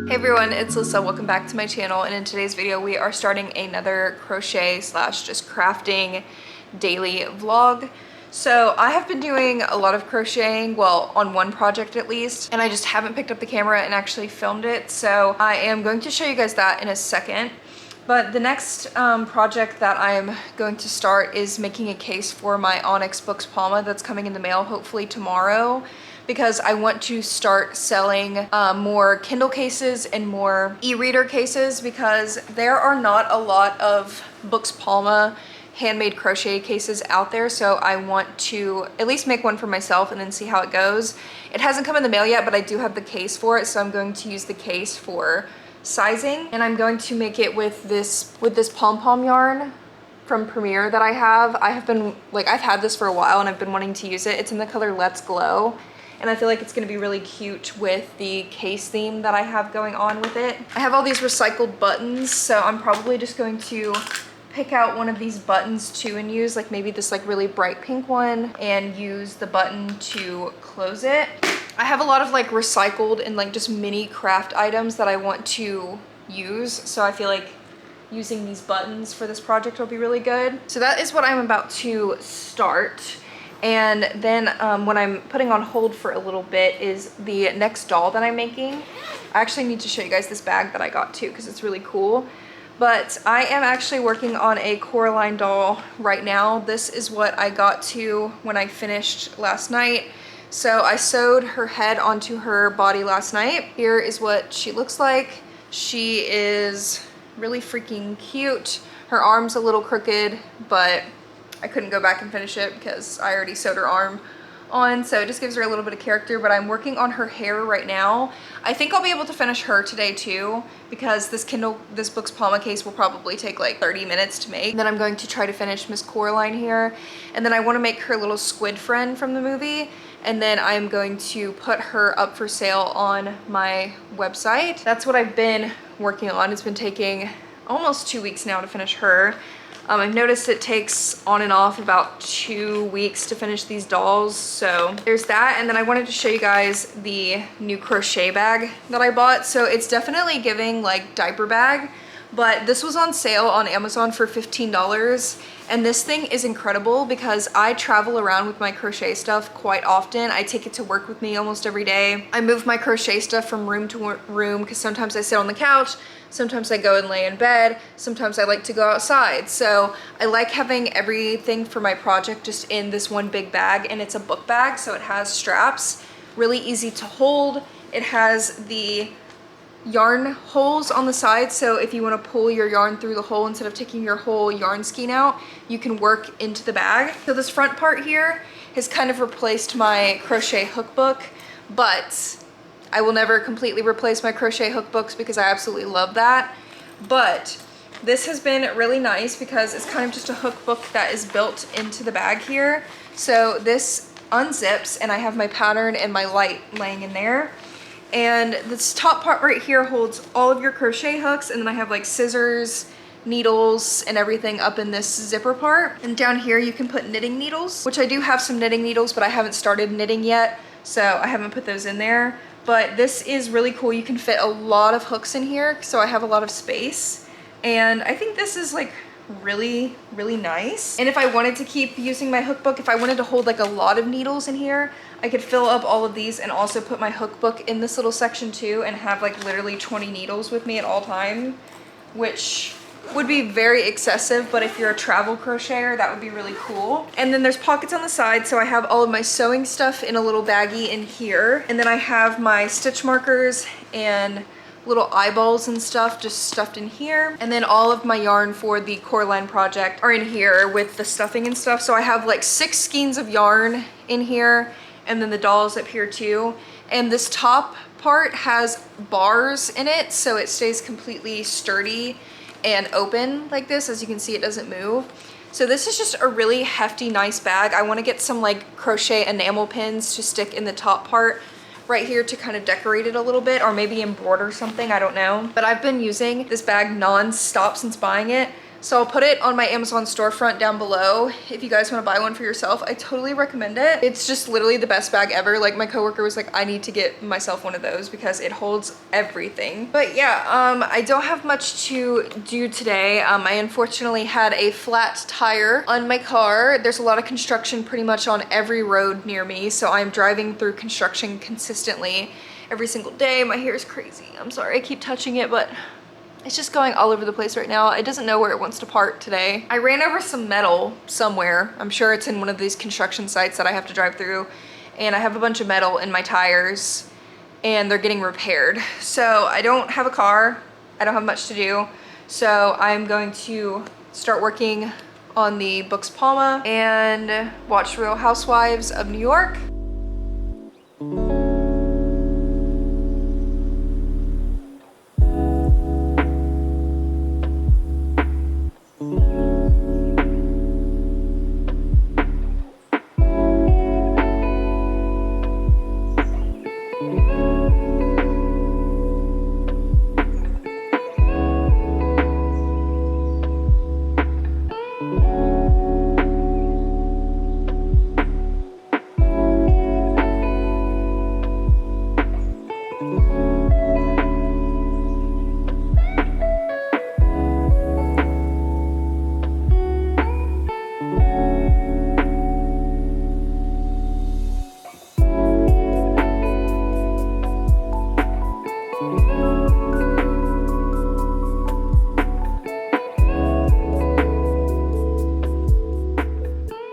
Hey everyone, it's Alyssa. Welcome back to my channel, and in today's video we are starting another crochet slash just crafting daily vlog. So I have been doing a lot of crocheting, well, on one project at least, and I just haven't picked up the camera and actually filmed it. So I am going to show you guys that in a second. But the next project that I'm going to start is making a case for my Onyx Books Palma that's coming in the mail hopefully tomorrow, because I want to start selling more Kindle cases and more e-reader cases, because there are not a lot of Books Palma handmade crochet cases out there. So I want to at least make one for myself and then see how it goes. It hasn't come in the mail yet, but I do have the case for it, so I'm going to use the case for sizing, and I'm going to make it with this pom-pom yarn from Premier that I have. I've had this for a while and I've been wanting to use it. It's in the color Let's Glow, and I feel like it's gonna be really cute with the case theme that I have going on with it. I have all these recycled buttons, so I'm probably just going to pick out one of these buttons too and use like maybe this like really bright pink one and use the button to close it. I have a lot of like recycled and like just mini craft items that I want to use, so I feel like using these buttons for this project will be really good. So that is what I'm about to start. And then what I'm putting on hold for a little bit is the next doll that I'm making. I actually need to show you guys this bag that I got too, because it's really cool. But I am actually working on a Coraline doll right now. This is what I got to when I finished last night. So I sewed her head onto her body last night. Here is what she looks like. She is really freaking cute. Her arm's a little crooked, but I couldn't go back and finish it because I already sewed her arm on, so it just gives her a little bit of character. But I'm working on her hair right now. I think I'll be able to finish her today too, because this Books Palma case will probably take like 30 minutes to make. And then I'm going to try to finish Miss Coraline here, and then I want to make her little squid friend from the movie, and then I'm going to put her up for sale on my website. That's what I've been working on. It's been taking almost 2 weeks now to finish her. I've noticed it takes on and off about 2 weeks to finish these dolls, so there's that. And then I wanted to show you guys the new crochet bag that I bought. So it's definitely giving like diaper bag, but this was on sale on Amazon for $15. And this thing is incredible because I travel around with my crochet stuff quite often. I take it to work with me almost every day. I move my crochet stuff from room to room because sometimes I sit on the couch, sometimes I go and lay in bed, sometimes I like to go outside. So I like having everything for my project just in this one big bag, and it's a book bag, so it has straps, really easy to hold. It has the yarn holes on the side, so if you want to pull your yarn through the hole instead of taking your whole yarn skein out, you can work into the bag. So this front part here has kind of replaced my crochet hook book, but I will never completely replace my crochet hook books because I absolutely love that. But this has been really nice because it's kind of just a hook book that is built into the bag here. So this unzips and I have my pattern and my light laying in there. And this top part right here holds all of your crochet hooks, and then I have like scissors, needles, and everything up in this zipper part. And down here you can put knitting needles, which I do have some knitting needles, but I haven't started knitting yet, so I haven't put those in there. But this is really cool. You can fit a lot of hooks in here, so I have a lot of space. And I think this is like really, really nice. And if I wanted to keep using my hook book, if I wanted to hold like a lot of needles in here, I could fill up all of these and also put my hook book in this little section too, and have like literally 20 needles with me at all time, which would be very excessive, but if you're a travel crocheter, that would be really cool. And then there's pockets on the side, so I have all of my sewing stuff in a little baggie in here, and then I have my stitch markers and little eyeballs and stuff just stuffed in here. And then all of my yarn for the Coraline project are in here with the stuffing and stuff. So I have like 6 skeins of yarn in here, and then the dolls up here too. And this top part has bars in it, so it stays completely sturdy and open like this. As you can see, it doesn't move. So this is just a really hefty, nice bag. I want to get some like crochet enamel pins to stick in the top part right here to kind of decorate it a little bit, or maybe embroider something, I don't know. But I've been using this bag non-stop since buying it. So I'll put it on my Amazon storefront down below if you guys want to buy one for yourself. I totally recommend it. It's just literally the best bag ever. Like my coworker was like, I need to get myself one of those because it holds everything. But yeah, I don't have much to do today. I unfortunately had a flat tire on my car. There's a lot of construction pretty much on every road near me, so I'm driving through construction consistently every single day. My hair is crazy. I'm sorry I keep touching it, but it's just going all over the place right now. It doesn't know where it wants to part today. I ran over some metal somewhere. I'm sure it's in one of these construction sites that I have to drive through. And I have a bunch of metal in my tires and they're getting repaired. So I don't have a car. I don't have much to do. So I'm going to start working on the Books Palma and watch Real Housewives of New York.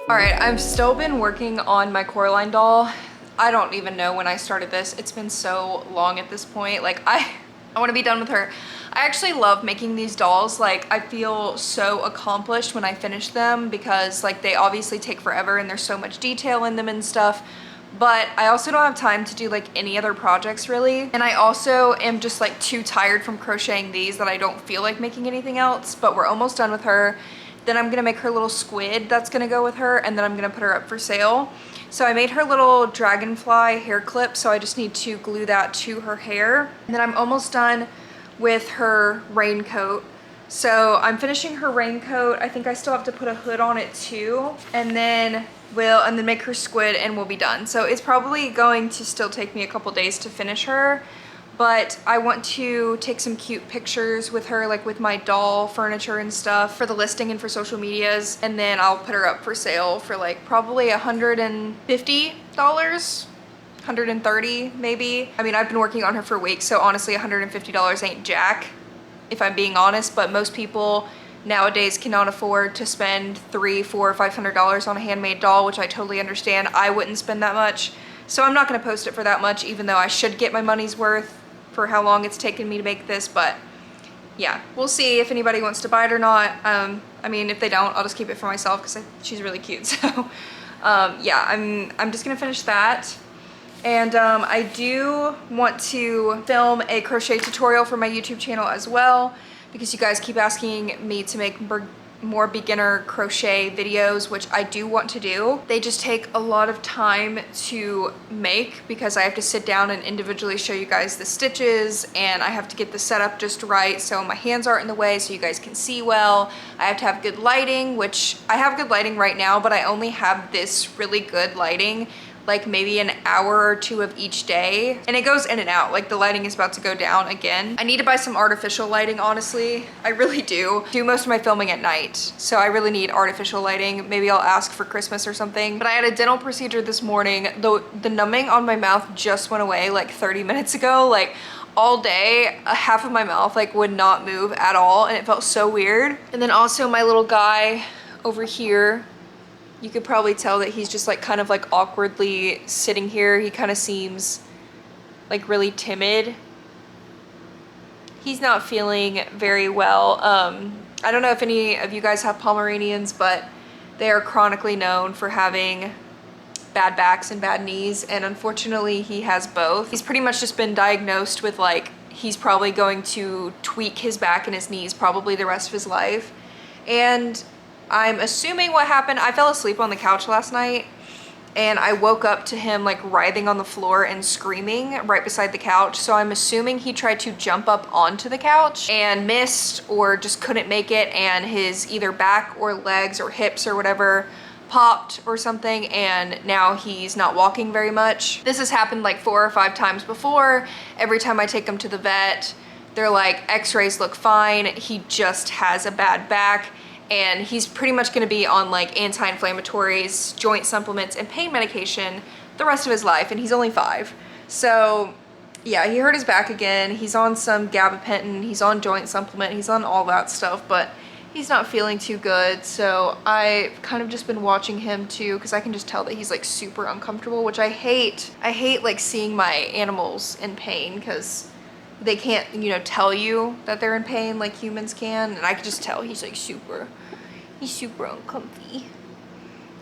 All right, I've still been working on my Coraline doll. I don't even know when I started this. It's been so long at this point. Like I want to be done with her. I actually love making these dolls. Like I feel so accomplished when I finish them because like they obviously take forever and there's so much detail in them and stuff. But I also don't have time to do like any other projects really. And I also am just like too tired from crocheting these that I don't feel like making anything else, but we're almost done with her. Then I'm gonna make her little squid that's gonna go with her, and then I'm gonna put her up for sale. So I made her little dragonfly hair clip, so I just need to glue that to her hair. And then I'm almost done with her raincoat. So I'm finishing her raincoat. I think I still have to put a hood on it too. And then make her squid and we'll be done. So it's probably going to still take me a couple days to finish her. But I want to take some cute pictures with her, like with my doll furniture and stuff for the listing and for social medias. And then I'll put her up for sale for like probably $150, $130 maybe. I mean, I've been working on her for weeks, so honestly $150 ain't jack, if I'm being honest, but most people nowadays cannot afford to spend $300, $400, $500 on a handmade doll, which I totally understand. I wouldn't spend that much. So I'm not gonna post it for that much, even though I should get my money's worth for how long it's taken me to make this. But yeah, we'll see if anybody wants to buy it or not. I mean, if they don't, I'll just keep it for myself because she's really cute. So yeah, I'm just gonna finish that. And I do want to film a crochet tutorial for my YouTube channel as well, because you guys keep asking me to make more beginner crochet videos, which I do want to do. They just take a lot of time to make because I have to sit down and individually show you guys the stitches, and I have to get the setup just right so my hands aren't in the way so you guys can see well. I have to have good lighting, which I have good lighting right now, but I only have this really good lighting like maybe an hour or two of each day, and it goes in and out. Like the lighting is about to go down again. I need to buy some artificial lighting, honestly. I really do most of my filming at night, so I really need artificial lighting. Maybe I'll ask for Christmas or something. But I had a dental procedure this morning. The numbing on my mouth just went away like 30 minutes ago. Like all day, half of my mouth like would not move at all, and it felt so weird. And then also my little guy over here, you could probably tell that he's just like kind of like awkwardly sitting here. He kind of seems like really timid. He's not feeling very well. I don't know if any of you guys have Pomeranians, but they are chronically known for having bad backs and bad knees, and unfortunately he has both. He's pretty much just been diagnosed with like, he's probably going to tweak his back and his knees probably the rest of his life. And I'm assuming what happened, I fell asleep on the couch last night and I woke up to him like writhing on the floor and screaming right beside the couch. So I'm assuming he tried to jump up onto the couch and missed or just couldn't make it, and his either back or legs or hips or whatever popped or something, and now he's not walking very much. This has happened like 4 or 5 times before. Every time I take him to the vet, they're like, x-rays look fine, he just has a bad back, and he's pretty much gonna be on like anti-inflammatories, joint supplements, and pain medication the rest of his life, and he's only 5. So yeah, he hurt his back again. He's on some gabapentin, he's on joint supplement, he's on all that stuff, but he's not feeling too good. So I've kind of just been watching him too, because I can just tell that he's like super uncomfortable, which I hate. I hate like seeing my animals in pain, because they can't, you know, tell you that they're in pain like humans can, and I can just tell he's like super uncomfy.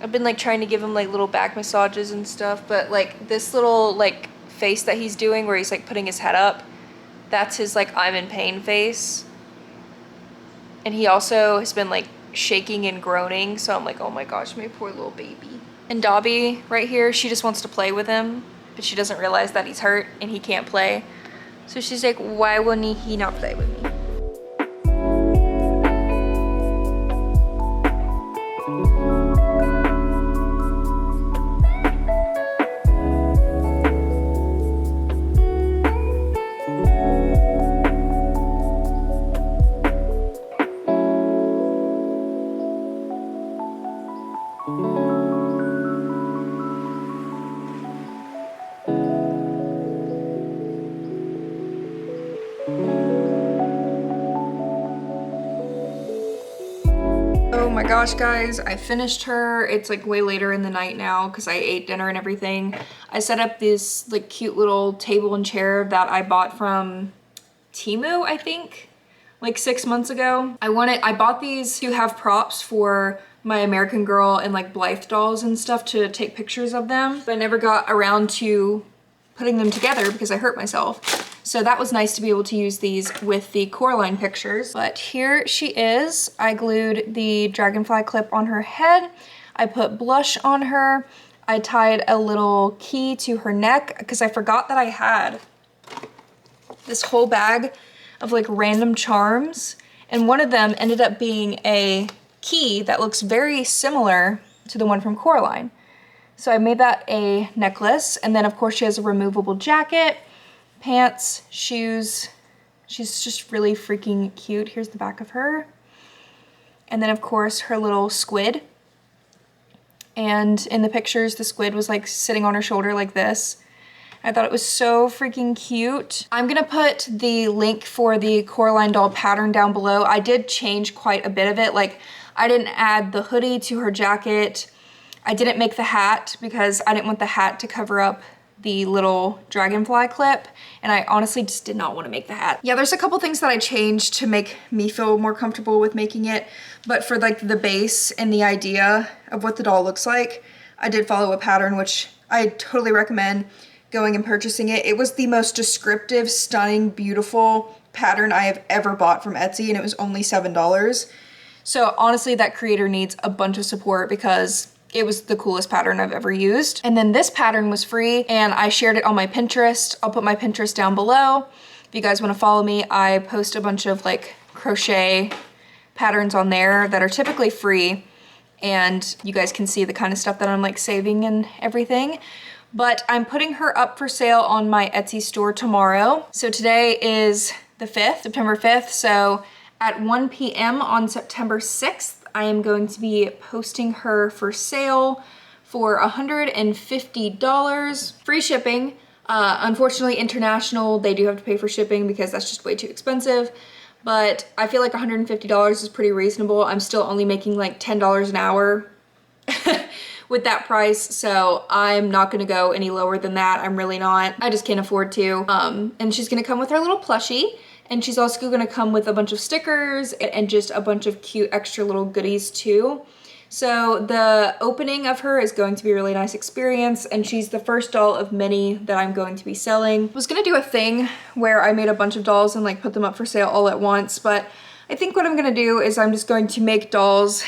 I've been like trying to give him like little back massages and stuff, but like this little like face that he's doing where he's like putting his head up, that's his like I'm in pain face. And he also has been like shaking and groaning, so I'm like, oh my gosh, my poor little baby. And Dobby right here, she just wants to play with him, but she doesn't realize that he's hurt and he can't play. So she's like, why wouldn't he not play with me? Oh my gosh, guys, I finished her. It's like way later in the night now because I ate dinner and everything. I set up this like cute little table and chair that I bought from Temu, I think, like 6 months ago. I bought these to have props for my American Girl and like Blythe dolls and stuff to take pictures of them, but I never got around to putting them together because I hurt myself. So that was nice to be able to use these with the Coraline pictures. But here she is. I glued the dragonfly clip on her head. I put blush on her. I tied a little key to her neck because I forgot that I had this whole bag of like random charms, and one of them ended up being a key that looks very similar to the one from Coraline. So I made that a necklace, and then of course she has a removable jacket, pants, shoes. She's just really freaking cute. Here's the back of her. And then of course her little squid. And in the pictures, the squid was like sitting on her shoulder like this. I thought it was so freaking cute. I'm gonna put the link for the Coraline doll pattern down below. I did change quite a bit of it. Like, I didn't add the hoodie to her jacket. I didn't make the hat because I didn't want the hat to cover up the little dragonfly clip, and I honestly just did not want to make the hat. Yeah, there's a couple things that I changed to make me feel more comfortable with making it, but for like the base and the idea of what the doll looks like, I did follow a pattern, which I totally recommend going and purchasing it. It was the most descriptive, stunning, beautiful pattern I have ever bought from Etsy, and it was only $7. So honestly, that creator needs a bunch of support because it was the coolest pattern I've ever used. And then this pattern was free, and I shared it on my Pinterest. I'll put my Pinterest down below. If you guys wanna follow me, I post a bunch of like crochet patterns on there that are typically free, and you guys can see the kind of stuff that I'm like saving and everything. But I'm putting her up for sale on my Etsy store tomorrow. So today is the 5th, September 5th. So at 1 p.m. on September 6th, I am going to be posting her for sale for $150, free shipping. Unfortunately, international, they do have to pay for shipping because that's just way too expensive. But I feel like $150 is pretty reasonable. I'm still only making like $10 an hour with that price, so I'm not gonna go any lower than that. I'm really not. I just can't afford to. And she's gonna come with her little plushie, and she's also gonna come with a bunch of stickers and just a bunch of cute extra little goodies too. So the opening of her is going to be a really nice experience, and she's the first doll of many that I'm going to be selling. I was gonna do a thing where I made a bunch of dolls and like put them up for sale all at once, but I think what I'm gonna do is I'm just going to make dolls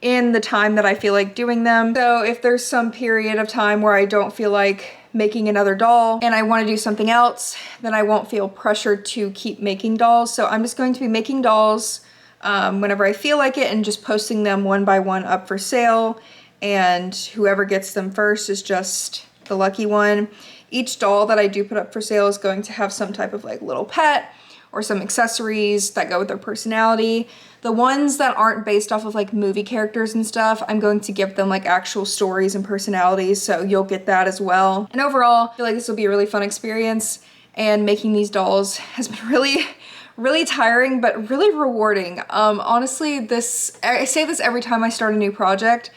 in the time that I feel like doing them. So if there's some period of time where I don't feel like making another doll and I want to do something else, then I won't feel pressured to keep making dolls. So I'm just going to be making dolls whenever I feel like it and just posting them one by one up for sale, and whoever gets them first is just the lucky one. Each doll that I do put up for sale is going to have some type of like little pet or some accessories that go with their personality. The ones that aren't based off of like movie characters and stuff, I'm going to give them like actual stories and personalities, so you'll get that as well. And overall, I feel like this will be a really fun experience, and making these dolls has been really tiring, but really rewarding. Honestly, I say this every time I start a new project.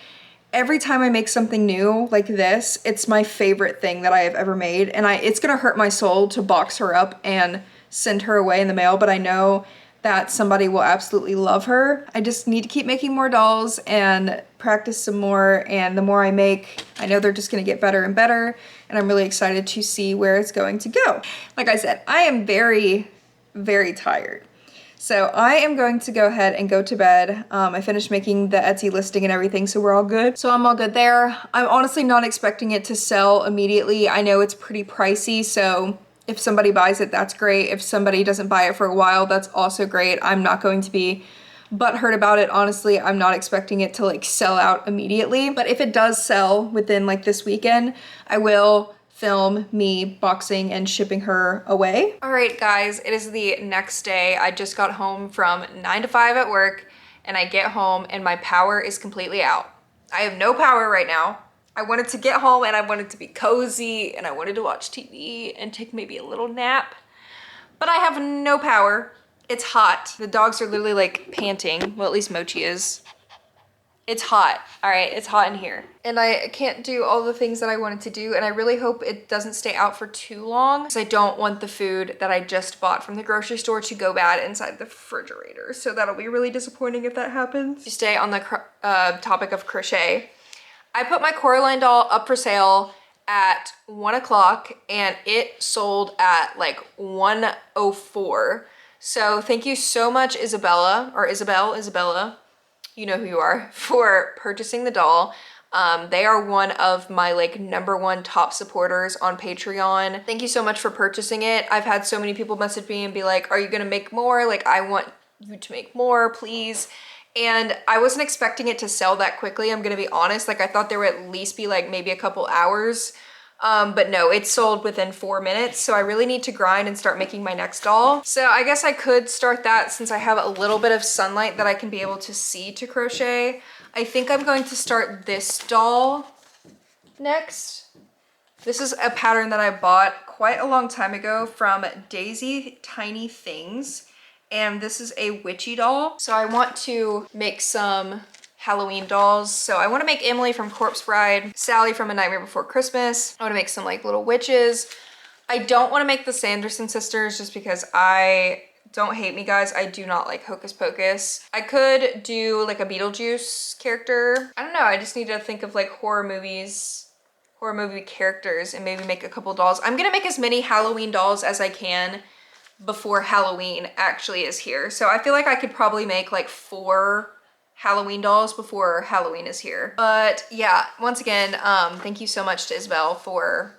Every time I make something new like this, it's my favorite thing that I have ever made, and it's gonna hurt my soul to box her up and send her away in the mail, but I know that somebody will absolutely love her. I just need to keep making more dolls and practice some more, and the more I make, I know they're just gonna get better and better, and I'm really excited to see where it's going to go. Like I said, I am very tired. So I am going to go ahead and go to bed. I finished making the Etsy listing and everything, so we're all good. So I'm all good there. I'm honestly not expecting it to sell immediately. I know it's pretty pricey, so if somebody buys it, that's great. If somebody doesn't buy it for a while, that's also great. I'm not going to be butthurt about it. Honestly, I'm not expecting it to like sell out immediately, but if it does sell within like this weekend, I will film me boxing and shipping her away. All right, guys, it is the next day. I just got home from 9 to 5 at work, and I get home and my power is completely out. I have no power right now. I wanted to get home and I wanted to be cozy and I wanted to watch TV and take maybe a little nap, but I have no power. It's hot. The dogs are literally like panting. Well, at least Mochi is. It's hot, all right? It's hot in here. And I can't do all the things that I wanted to do, and I really hope it doesn't stay out for too long, because I don't want the food that I just bought from the grocery store to go bad inside the refrigerator. So that'll be really disappointing if that happens. To stay on the topic of crochet, I put my Coraline doll up for sale at 1 o'clock, and it sold at like 1:04. So thank you so much, Isabella, you know who you are, for purchasing the doll. They are one of my like #1 top supporters on Patreon. Thank you so much for purchasing it. I've had so many people message me and be like, are you gonna make more? Like, I want you to make more, please. And I wasn't expecting it to sell that quickly, I'm gonna be honest. Like, I thought there would at least be like maybe a couple hours. But no, it sold within 4 minutes. So I really need to grind and start making my next doll. So I guess I could start that since I have a little bit of sunlight that I can be able to see to crochet. I think I'm going to start this doll next. This is a pattern that I bought quite a long time ago from Daisy Tiny Things. And this is a witchy doll. So I want to make some Halloween dolls. So I want to make Emily from Corpse Bride, Sally from A Nightmare Before Christmas. I want to make some like little witches. I don't want to make the Sanderson sisters just because don't hate me, guys, I do not like Hocus Pocus. I could do like a Beetlejuice character. I don't know, I just need to think of like horror movie characters and maybe make a couple dolls. I'm gonna make as many Halloween dolls as I can before Halloween actually is here. So I feel like I could probably make like 4 Halloween dolls before Halloween is here. But yeah, once again, thank you so much to Isabel for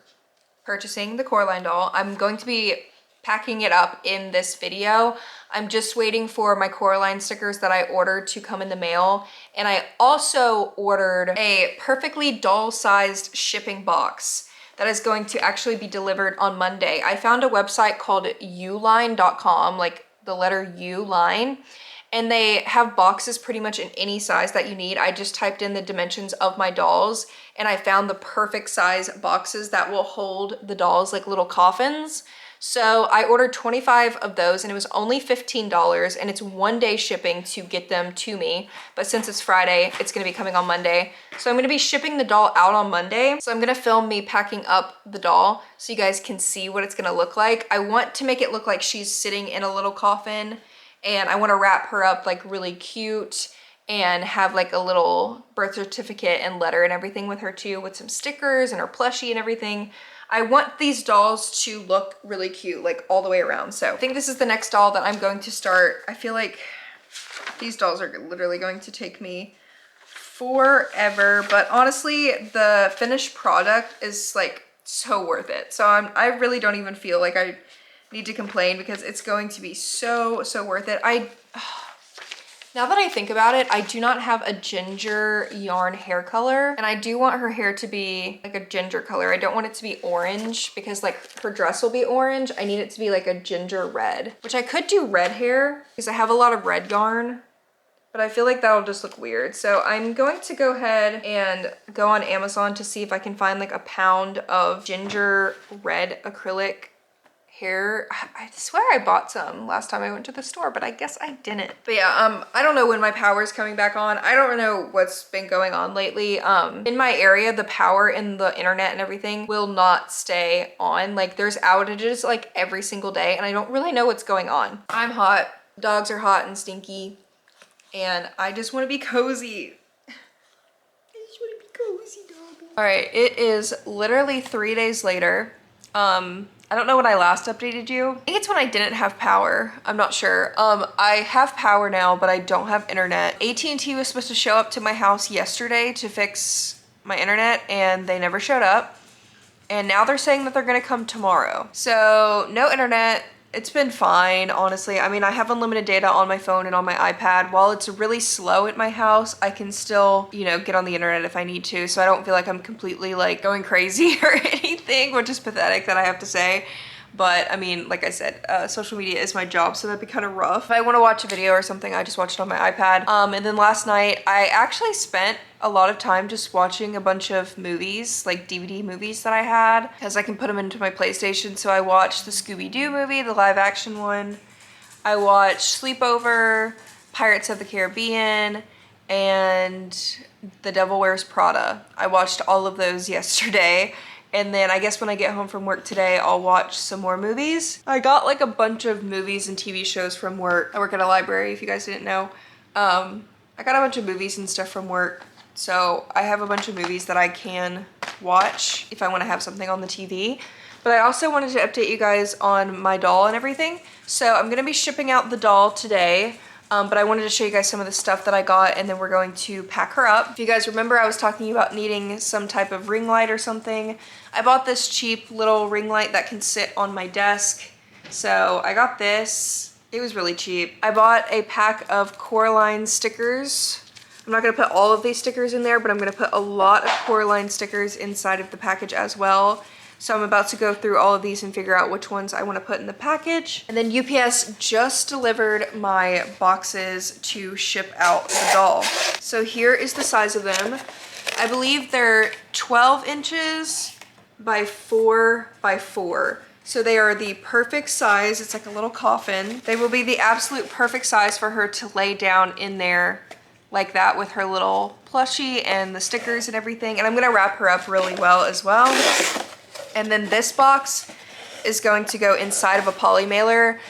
purchasing the Coraline doll. I'm going to be packing it up in this video. I'm just waiting for my Coraline stickers that I ordered to come in the mail. And I also ordered a perfectly doll-sized shipping box that is going to actually be delivered on Monday. I found a website called uline.com, like the letter U line. And they have boxes pretty much in any size that you need. I just typed in the dimensions of my dolls and I found the perfect size boxes that will hold the dolls like little coffins. So I ordered 25 of those and it was only $15 and it's 1-day shipping to get them to me. But since it's Friday, it's gonna be coming on Monday. So I'm gonna be shipping the doll out on Monday. So I'm gonna film me packing up the doll so you guys can see what it's gonna look like. I want to make it look like she's sitting in a little coffin, and I want to wrap her up like really cute and have like a little birth certificate and letter and everything with her too, with some stickers and her plushie and everything. I want these dolls to look really cute, like all the way around. So I think this is the next doll that I'm going to start. I feel like these dolls are literally going to take me forever, but honestly, the finished product is like so worth it. So I really don't even feel like I need to complain because it's going to be so worth it. Now that I think about it, I do not have a ginger yarn hair color, and I do want her hair to be like a ginger color. I don't want it to be orange because like her dress will be orange. I need it to be like a ginger red, which I could do red hair because I have a lot of red yarn, but I feel like that'll just look weird. So I'm going to go ahead and go on Amazon to see if I can find like a pound of ginger red acrylic hair. I swear I bought some last time I went to the store, but I guess I didn't. But yeah, I don't know when my power is coming back on. I don't know what's been going on lately. In my area, the power and the internet and everything will not stay on. Like there's outages like every single day, and I don't really know what's going on. I'm hot, dogs are hot and stinky, and I just want to be cozy. I just want to be cozy, doggy. All right, it is literally 3 days later. I don't know when I last updated you. I think it's when I didn't have power. I'm not sure. I have power now, but I don't have internet. AT&T was supposed to show up to my house yesterday to fix my internet, and they never showed up. And now they're saying that they're gonna come tomorrow. So no internet. It's been fine, honestly. I mean, I have unlimited data on my phone and on my iPad. While it's really slow at my house, I can still, you know, get on the internet if I need to. So I don't feel like I'm completely like going crazy or anything, which is pathetic that I have to say. But I mean, like I said, social media is my job, so that'd be kind of rough. If I want to watch a video or something, I just watch it on my iPad. And then last night, I actually spent a lot of time just watching a bunch of movies, like DVD movies that I had, because I can put them into my PlayStation. So I watched the Scooby-Doo movie, the live action one. I watched Sleepover, Pirates of the Caribbean, and The Devil Wears Prada. I watched all of those yesterday. And then I guess when I get home from work today, I'll watch some more movies. I got like a bunch of movies and TV shows from work. I work at a library, if you guys didn't know. I got a bunch of movies and stuff from work. So I have a bunch of movies that I can watch if I want to have something on the TV. But I also wanted to update you guys on my doll and everything. So I'm going to be shipping out the doll today. But I wanted to show you guys some of the stuff that I got, and then we're going to pack her up. If you guys remember, I was talking about needing some type of ring light or something. I bought this cheap little ring light that can sit on my desk. So I got this. It was really cheap. I bought a pack of Coraline stickers. I'm not going to put all of these stickers in there, but I'm going to put a lot of Coraline stickers inside of the package as well. So I'm about to go through all of these and figure out which ones I want to put in the package. And then UPS just delivered my boxes to ship out the doll. So here is the size of them. I believe they're 12 inches by 4 by 4. So they are the perfect size. It's like a little coffin. They will be the absolute perfect size for her to lay down in there like that with her little plushie and the stickers and everything. And I'm gonna wrap her up really well as well. And then this box is going to go inside of a poly mailer.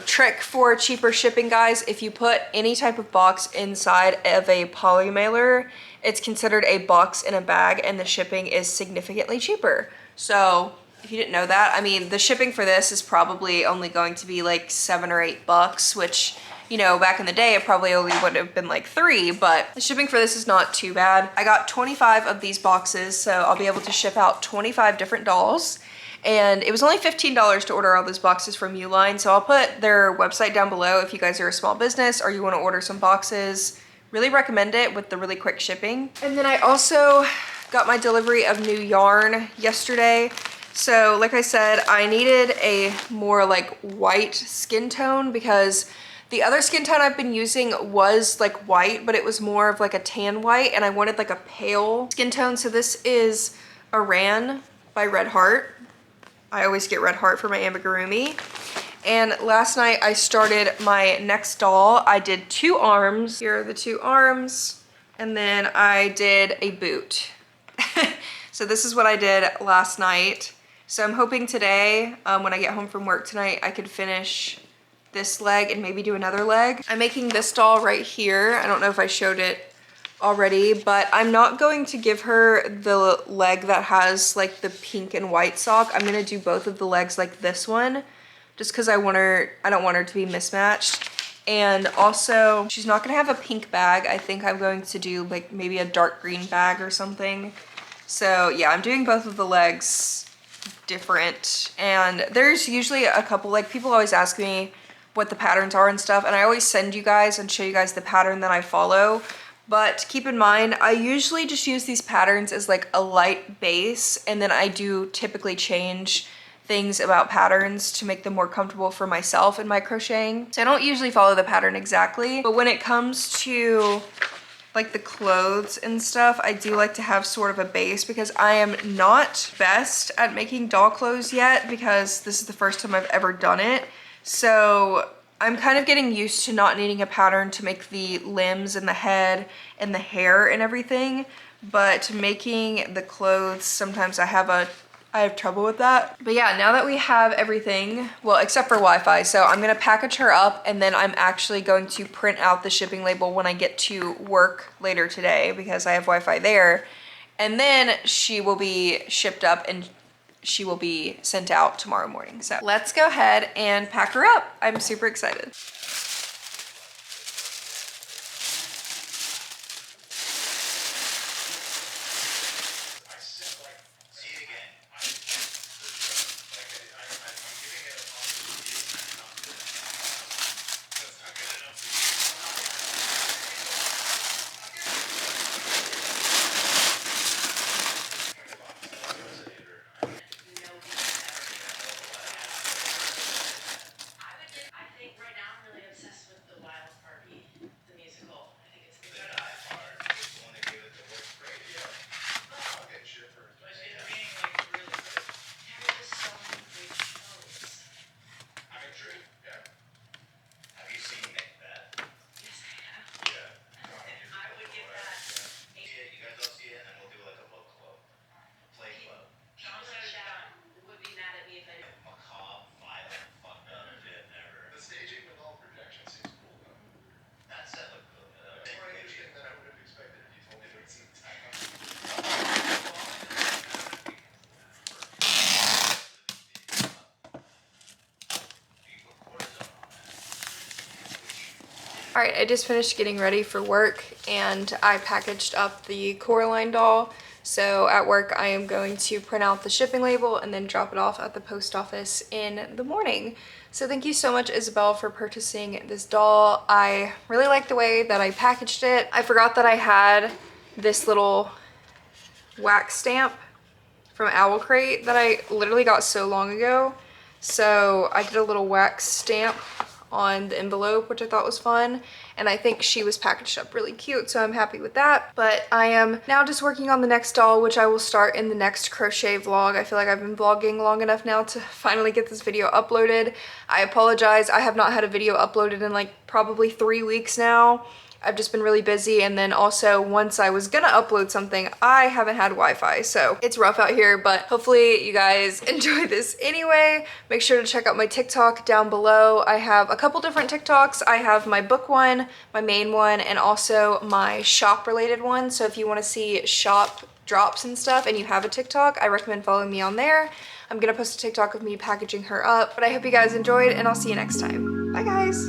Trick for cheaper shipping, guys. If you put any type of box inside of a poly mailer, it's considered a box in a bag, and the shipping is significantly cheaper. So if you didn't know that, I mean, the shipping for this is probably only going to be like $7 or $8, which, you know, back in the day, it probably only would have been like $3, but the shipping for this is not too bad. I got 25 of these boxes, so I'll be able to ship out 25 different dolls. And it was only $15 to order all those boxes from Uline, so I'll put their website down below if you guys are a small business or you want to order some boxes. Really recommend it with the really quick shipping. And then I also got my delivery of new yarn yesterday. So like I said, I needed a more like white skin tone because the other skin tone I've been using was like white, but it was more of like a tan white, and I wanted like a pale skin tone. So this is Aran by Red Heart. I always get Red Heart for my amigurumi. And last night I started my next doll. I did 2 arms. Here are the 2 arms. And then I did a boot. So this is what I did last night. So I'm hoping today, when I get home from work tonight, I could finish this leg and maybe do another leg. I'm making this doll right here. I don't know if I showed it already, but I'm not going to give her the leg that has like the pink and white sock. I'm gonna do both of the legs like this one, just because I don't want her to be mismatched. And also, she's not gonna have a pink bag. I think I'm going to do like maybe a dark green bag or something. So yeah, I'm doing both of the legs different. And there's usually a couple, like people always ask me what the patterns are and stuff, and I always send you guys and show you guys the pattern that I follow. But keep in mind, I usually just use these patterns as like a light base, and then I do typically change things about patterns to make them more comfortable for myself in my crocheting. So I don't usually follow the pattern exactly, but when it comes to like the clothes and stuff, I do like to have sort of a base because I am not best at making doll clothes yet because this is the first time I've ever done it. So I'm kind of getting used to not needing a pattern to make the limbs and the head and the hair and everything, but making the clothes, sometimes I have trouble with that. But yeah, now that we have everything, well, except for Wi-Fi, so I'm gonna package her up and then I'm actually going to print out the shipping label when I get to work later today because I have Wi-Fi there. And then she will be shipped up and she will be sent out tomorrow morning. So let's go ahead and pack her up. I'm super excited. All right, I just finished getting ready for work and I packaged up the Coraline doll. So at work, I am going to print out the shipping label and then drop it off at the post office in the morning. So thank you so much, Isabel, for purchasing this doll. I really like the way that I packaged it. I forgot that I had this little wax stamp from Owl Crate that I literally got so long ago. So I did a little wax stamp on the envelope, which I thought was fun, and I think she was packaged up really cute, so I'm happy with that. But I am now just working on the next doll, which I will start in the next crochet vlog. I feel like I've been vlogging long enough now to finally get this video uploaded. I apologize, I have not had a video uploaded in like probably 3 weeks now. I've just been really busy, and then also once I was gonna upload something, I haven't had Wi-Fi, so it's rough out here, but hopefully you guys enjoy this anyway. Make sure to check out my TikTok down below. I have a couple different TikToks. I have my book one, my main one, and also my shop related one. So if you wanna see shop drops and stuff and you have a TikTok, I recommend following me on there. I'm gonna post a TikTok of me packaging her up, but I hope you guys enjoyed and I'll see you next time. Bye guys.